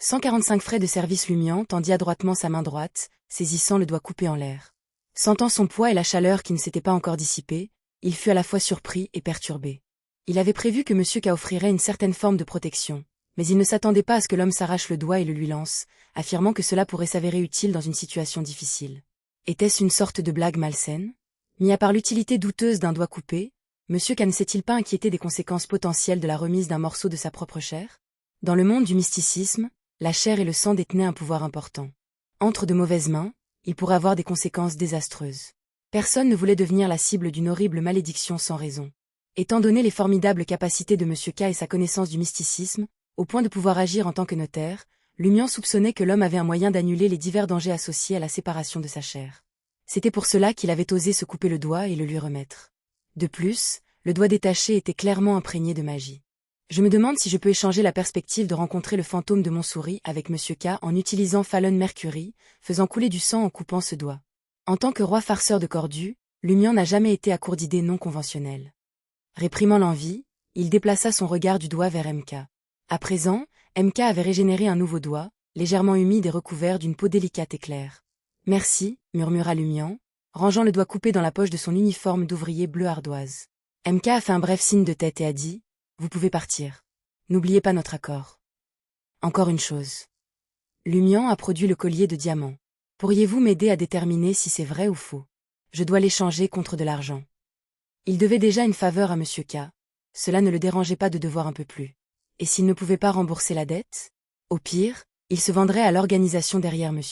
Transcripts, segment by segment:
145 frais de service. Lumian tendit adroitement sa main droite, saisissant le doigt coupé en l'air. Sentant son poids et la chaleur qui ne s'était pas encore dissipée, il fut à la fois surpris et perturbé. Il avait prévu que M. K offrirait une certaine forme de protection, mais il ne s'attendait pas à ce que l'homme s'arrache le doigt et le lui lance, affirmant que cela pourrait s'avérer utile dans une situation difficile. Était-ce une sorte de blague malsaine? Mis à part l'utilité douteuse d'un doigt coupé, M. K ne s'est-il pas inquiété des conséquences potentielles de la remise d'un morceau de sa propre chair? Dans le monde du mysticisme, la chair et le sang détenaient un pouvoir important. Entre de mauvaises mains, il pourrait avoir des conséquences désastreuses. Personne ne voulait devenir la cible d'une horrible malédiction sans raison. Étant donné les formidables capacités de M. K et sa connaissance du mysticisme, au point de pouvoir agir en tant que notaire, Lumian soupçonnait que l'homme avait un moyen d'annuler les divers dangers associés à la séparation de sa chair. C'était pour cela qu'il avait osé se couper le doigt et le lui remettre. De plus, le doigt détaché était clairement imprégné de magie. Je me demande si je peux échanger la perspective de rencontrer le fantôme de Montsouris avec M. K en utilisant Fallon Mercury, faisant couler du sang en coupant ce doigt. En tant que roi farceur de Cordu, Lumian n'a jamais été à court d'idées non conventionnelles. Réprimant l'envie, il déplaça son regard du doigt vers M.K. À présent, M.K. avait régénéré un nouveau doigt, légèrement humide et recouvert d'une peau délicate et claire. « Merci » murmura Lumian, rangeant le doigt coupé dans la poche de son uniforme d'ouvrier bleu ardoise. M.K. a fait un bref signe de tête et a dit « Vous pouvez partir. N'oubliez pas notre accord. » Encore une chose. Lumian a produit le collier de diamants. Pourriez-vous m'aider à déterminer si c'est vrai ou faux? Je dois l'échanger contre de l'argent. Il devait déjà une faveur à M. K. Cela ne le dérangeait pas de devoir un peu plus. Et s'il ne pouvait pas rembourser la dette? Au pire, il se vendrait à l'organisation derrière M.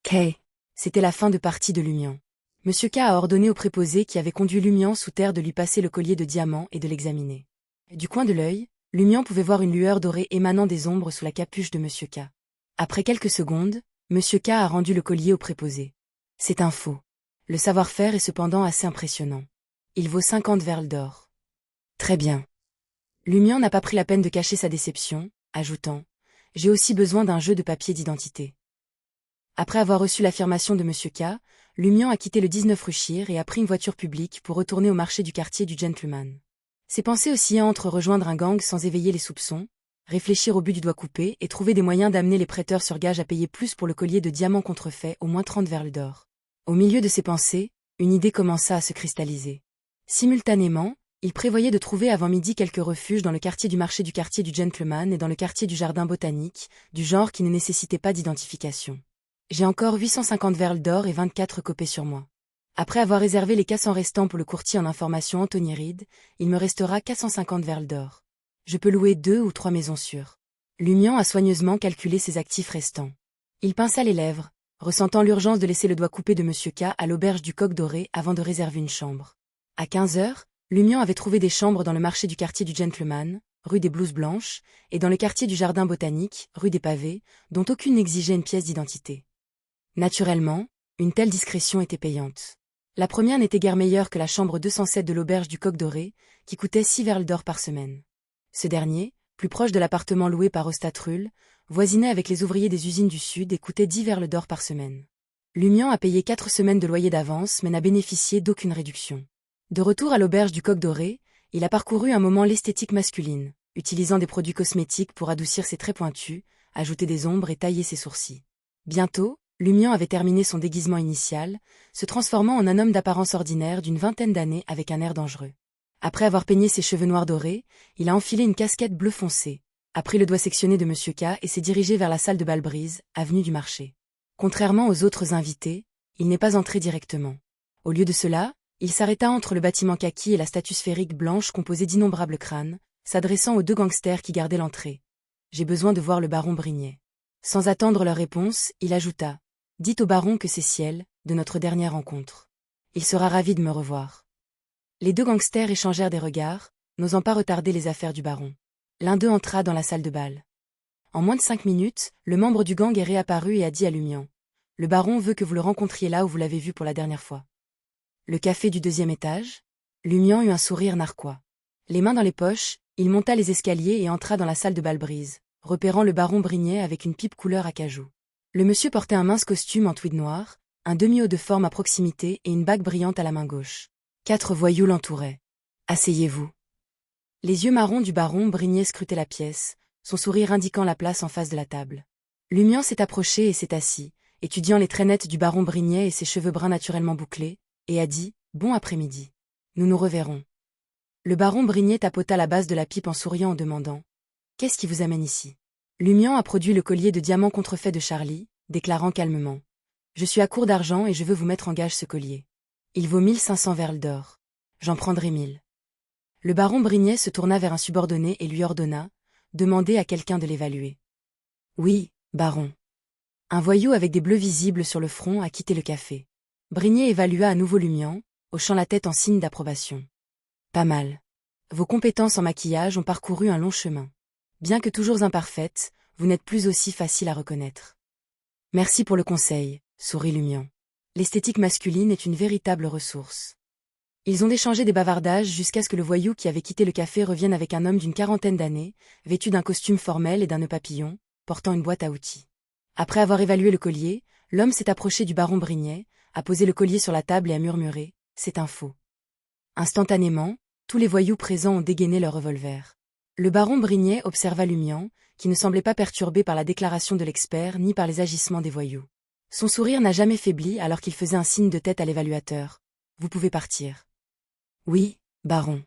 K. C'était la fin de partie de Lumian. M. K a ordonné au préposé qui avait conduit Lumian sous terre de lui passer le collier de diamants et de l'examiner. Du coin de l'œil, Lumian pouvait voir une lueur dorée émanant des ombres sous la capuche de M. K. Après quelques secondes, M. K a rendu le collier au préposé. C'est un faux. Le savoir-faire est cependant assez impressionnant. Il vaut 50 verles d'or. Très bien. Lumian n'a pas pris la peine de cacher sa déception, ajoutant « J'ai aussi besoin d'un jeu de papier d'identité. » Après avoir reçu l'affirmation de M. K, Lumian a quitté le 19 rue Scheer et a pris une voiture publique pour retourner au marché du quartier du Gentleman. Ses pensées oscillaient entre rejoindre un gang sans éveiller les soupçons, réfléchir au but du doigt coupé et trouver des moyens d'amener les prêteurs sur gage à payer plus pour le collier de diamants contrefait, au moins 30 verles d'or. Au milieu de ses pensées, une idée commença à se cristalliser. Simultanément, il prévoyait de trouver avant midi quelques refuges dans le quartier du marché du quartier du Gentleman et dans le quartier du jardin botanique, du genre qui ne nécessitait pas d'identification. J'ai encore 850 verles d'or et 24 copets sur moi. Après avoir réservé les 400 restants pour le courtier en information Anthony Reed, il me restera 450 verles d'or. Je peux louer 2 ou 3 maisons sûres. Lumian a soigneusement calculé ses actifs restants. Il pinça les lèvres, ressentant l'urgence de laisser le doigt coupé de M. K à l'auberge du Coq Doré avant de réserver une chambre. À 15 heures, Lumian avait trouvé des chambres dans le marché du quartier du Gentleman, rue des Blouses Blanches, et dans le quartier du Jardin Botanique, rue des Pavés, dont aucune n'exigeait une pièce d'identité. Naturellement, une telle discrétion était payante. La première n'était guère meilleure que la chambre 207 de l'auberge du Coq Doré, qui coûtait 6 verles d'or par semaine. Ce dernier, plus proche de l'appartement loué par Ostatrul, voisinait avec les ouvriers des usines du Sud et coûtait 10 verles d'or par semaine. Lumian a payé 4 semaines de loyer d'avance mais n'a bénéficié d'aucune réduction. De retour à l'auberge du Coq Doré, il a parcouru un moment l'esthétique masculine, utilisant des produits cosmétiques pour adoucir ses traits pointus, ajouter des ombres et tailler ses sourcils. Bientôt, Lumian avait terminé son déguisement initial, se transformant en un homme d'apparence ordinaire d'une vingtaine d'années avec un air dangereux. Après avoir peigné ses cheveux noirs dorés, il a enfilé une casquette bleu foncé, a pris le doigt sectionné de M. K et s'est dirigé vers la salle de bal Brise, avenue du Marché. Contrairement aux autres invités, il n'est pas entré directement. Au lieu de cela, il s'arrêta entre le bâtiment kaki et la statue sphérique blanche composée d'innombrables crânes, s'adressant aux 2 gangsters qui gardaient l'entrée. « J'ai besoin de voir le baron Brignet. » Sans attendre leur réponse, il ajouta « Dites au baron que c'est Ciel, de notre dernière rencontre. Il sera ravi de me revoir. » Les 2 gangsters échangèrent des regards, n'osant pas retarder les affaires du baron. L'un d'eux entra dans la salle de bal. En moins de 5 minutes, le membre du gang est réapparu et a dit à Lumian « Le baron veut que vous le rencontriez là où vous l'avez vu pour la dernière fois. » Le café du 2e étage? Lumian eut un sourire narquois. Les mains dans les poches, il monta les escaliers et entra dans la salle de bal Brise, repérant le baron Brignet avec une pipe couleur acajou. Le monsieur portait un mince costume en tweed noir, un demi-haut de forme à proximité et une bague brillante à la main gauche. 4 voyous l'entouraient. « Asseyez-vous. » Les yeux marrons du baron Brignet scrutaient la pièce, son sourire indiquant la place en face de la table. Lumian s'est approché et s'est assis, étudiant les traits nets du baron Brignet et ses cheveux bruns naturellement bouclés, et a dit « Bon après-midi. Nous nous reverrons. » Le baron Brignet tapota la base de la pipe en souriant en demandant « Qu'est-ce qui vous amène ici ?» Lumian a produit le collier de diamants contrefait de Charlie, déclarant calmement « Je suis à court d'argent et je veux vous mettre en gage ce collier. Il vaut 1500 verles d'or. J'en prendrai 1000. » Le baron Brignet se tourna vers un subordonné et lui ordonna « Demandez à quelqu'un de l'évaluer. » Oui, baron. Un voyou avec des bleus visibles sur le front a quitté le café. Brignet évalua à nouveau Lumian, hochant la tête en signe d'approbation. Pas mal. Vos compétences en maquillage ont parcouru un long chemin. Bien que toujours imparfaites, vous n'êtes plus aussi facile à reconnaître. Merci pour le conseil, sourit Lumian. L'esthétique masculine est une véritable ressource. Ils ont échangé des bavardages jusqu'à ce que le voyou qui avait quitté le café revienne avec un homme d'une quarantaine d'années, vêtu d'un costume formel et d'un nœud papillon, portant une boîte à outils. Après avoir évalué le collier, l'homme s'est approché du baron Brignet, a posé le collier sur la table et a murmuré « C'est un faux ». Instantanément, tous les voyous présents ont dégainé leurs revolvers. Le baron Brignet observa Lumian, qui ne semblait pas perturbé par la déclaration de l'expert ni par les agissements des voyous. Son sourire n'a jamais faibli alors qu'il faisait un signe de tête à l'évaluateur. « Vous pouvez partir. »« Oui, baron. »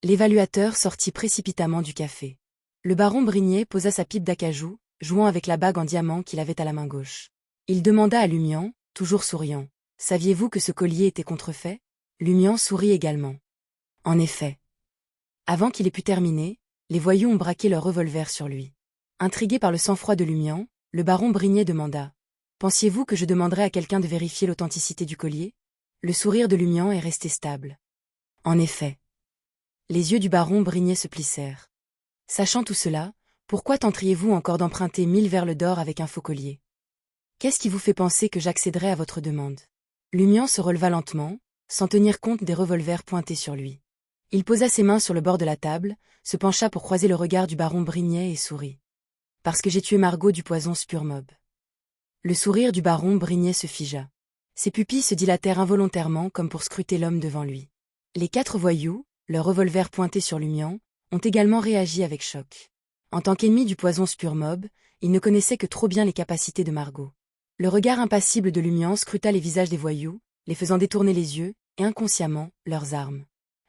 L'évaluateur sortit précipitamment du café. Le baron Brignet posa sa pipe d'acajou, jouant avec la bague en diamant qu'il avait à la main gauche. Il demanda à Lumian, toujours souriant. « Saviez-vous que ce collier était contrefait ?» Lumian sourit également. En effet. Avant qu'il ait pu terminer, les voyous ont braqué leur revolver sur lui. Intrigué par le sang-froid de Lumian, le baron Brignet demanda « Pensiez-vous que je demanderais à quelqu'un de vérifier l'authenticité du collier ?» Le sourire de Lumian est resté stable. En effet. Les yeux du baron Brignet se plissèrent. Sachant tout cela, pourquoi tenteriez-vous encore d'emprunter 1000 verles d'or avec un faux collier? Qu'est-ce qui vous fait penser que j'accéderai à votre demande? Lumian se releva lentement, sans tenir compte des revolvers pointés sur lui. Il posa ses mains sur le bord de la table, se pencha pour croiser le regard du baron Brignet et sourit. Parce que j'ai tué Margot du poison Spurmob. Le sourire du baron Brignet se figea. Ses pupilles se dilatèrent involontairement comme pour scruter l'homme devant lui. Les 4 voyous, leurs revolvers pointés sur Lumian, ont également réagi avec choc. En tant qu'ennemi du poison Spurmob, ils ne connaissaient que trop bien les capacités de Margot. Le regard impassible de Lumian scruta les visages des voyous, les faisant détourner les yeux, et inconsciemment, leurs armes.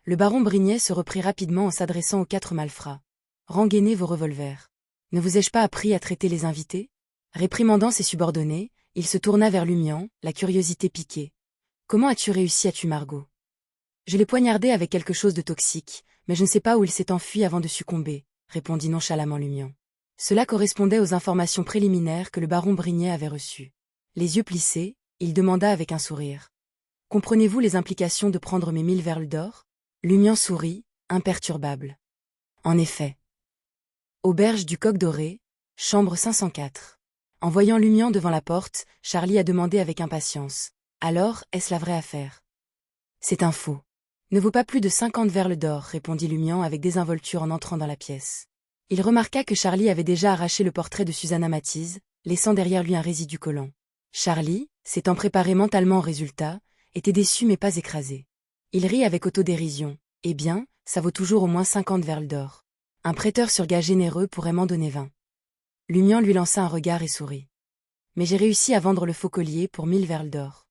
Le baron Brignet se reprit rapidement en s'adressant aux 4 malfrats. « Rengainez vos revolvers. Ne vous ai-je pas appris à traiter les invités ?» Réprimandant ses subordonnés, il se tourna vers Lumian, la curiosité piquée. « Comment as-tu réussi à tuer Margot ?»« Je l'ai poignardé avec quelque chose de toxique, mais je ne sais pas où il s'est enfui avant de succomber, » répondit nonchalamment Lumian. Cela correspondait aux informations préliminaires que le baron Brignet avait reçues. Les yeux plissés, il demanda avec un sourire. « Comprenez-vous les implications de prendre mes 1000 verles d'or ?» Lumian sourit, imperturbable. En effet. Auberge du Coq Doré, chambre 504. En voyant Lumian devant la porte, Charlie a demandé avec impatience. « Alors, est-ce la vraie affaire ?»« C'est un faux. Ne vaut pas plus de 50 verles d'or, répondit Lumian avec désinvolture en entrant dans la pièce. Il remarqua que Charlie avait déjà arraché le portrait de Susanna Mathies, laissant derrière lui un résidu collant. Charlie, s'étant préparé mentalement au résultat, était déçu mais pas écrasé. Il rit avec autodérision. « Eh bien, ça vaut toujours au moins 50 verles d'or. Un prêteur sur gage généreux pourrait m'en donner 20. » Lumian lui lança un regard et sourit. « Mais j'ai réussi à vendre le faux collier pour 1000 verles d'or. »«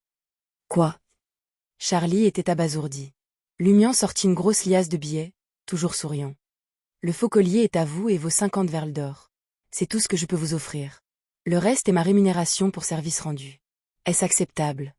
Quoi ?» Charlie était abasourdi. Lumian sortit une grosse liasse de billets, toujours souriant. « Le faux collier est à vous et vaut 50 verles d'or. C'est tout ce que je peux vous offrir. Le reste est ma rémunération pour service rendu. Est-ce acceptable ?»